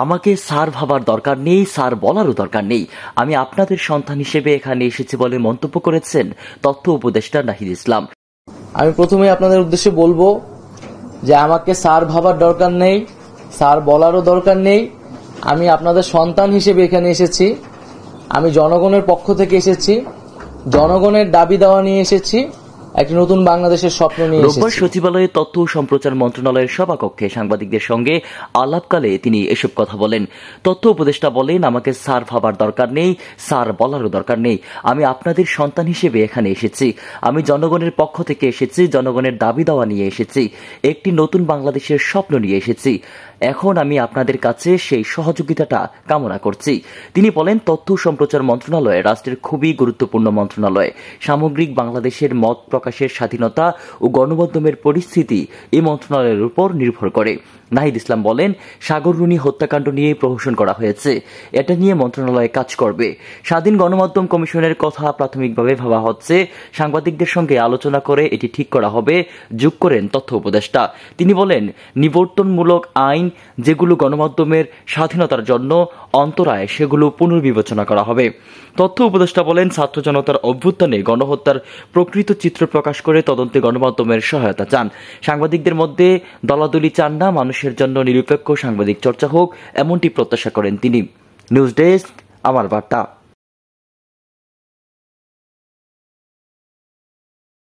আমাকে স্যার ভাবার দরকার নেই, স্যার বলারও দরকার নেই। আমি আপনাদের সন্তান হিসেবে এখানে এসেছি বলে মন্তব্য করেছেন তথ্য উপদেষ্টা নাহিদ ইসলাম। আমি প্রথমে আপনাদের উদ্দেশ্যে বলবো যে আমাকে স্যার ভাবার দরকার নেই, স্যার বলারও দরকার নেই। আমি আপনাদের সন্তান হিসেবে এখানে এসেছি। আমি জনগণের পক্ষ থেকে এসেছি, জনগণের দাবি দেওয়া নিয়ে এসেছি, একটি নতুন বাংলাদেশের স্বপ্ন নিয়ে এসেছি। রোববার সচিবালয়ে তথ্য ও সম্প্রচার মন্ত্রণালয়ের সভাকক্ষে সাংবাদিকদের সঙ্গে আলাপকালে তিনি এসব কথা বলেন। তথ্য উপদেষ্টা বলেন, আমাকে স্যার ভাবার দরকার নেই, স্যার বলারও দরকার নেই। আমি আপনাদের সন্তান হিসেবে এখানে এসেছি। আমি জনগণের পক্ষ থেকে এসেছি, জনগণের দাবি দেওয়া নিয়ে এসেছি, একটি নতুন বাংলাদেশের স্বপ্ন নিয়ে এসেছি। এখন আমি আপনাদের কাছে সেই সহযোগিতাটা কামনা করছি। তিনি বলেন, তথ্য সম্প্রচার মন্ত্রণালয় রাষ্ট্রের খুবই গুরুত্বপূর্ণ মন্ত্রণালয়। সামগ্রিক বাংলাদেশের মত প্রকাশের স্বাধীনতা ও গণমাধ্যমের পরিস্থিতি এই মন্ত্রণালয়ের উপর নির্ভর করে। নাহিদ ইসলাম বলেন, সাগররুনি হত্যাকাণ্ড নিয়ে প্রহসন করা হয়েছে, এটা নিয়ে মন্ত্রণালয় কাজ করবে। স্বাধীন গণমাধ্যম কমিশনের কথা প্রাথমিকভাবে ভাবা হচ্ছে, সাংবাদিকদের সঙ্গে আলোচনা করে এটি ঠিক করা হবে, যোগ করেন তথ্য উপদেষ্টা। তিনি বলেন, নিবর্তনমূলক আইন যেগুলো গণমাধ্যমের স্বাধীনতার জন্য অন্তরায়, সেগুলো পুনর্বিবেচনা করা হবে। তথ্য উপদেষ্টা বলেন, ছাত্র জনতার অভ্যুত্থানে গণহত্যার প্রকৃত চিত্র প্রকাশ করে তদন্তে গণমাধ্যমের সহায়তা চান। সাংবাদিকদের মধ্যে দলাদলি চান না, মানুষের জন্য নিরপেক্ষ সাংবাদিক চর্চা হোক, এমনটি প্রত্যাশা করেন তিনি। নিউজ ডেস্ক, আমার বার্তা।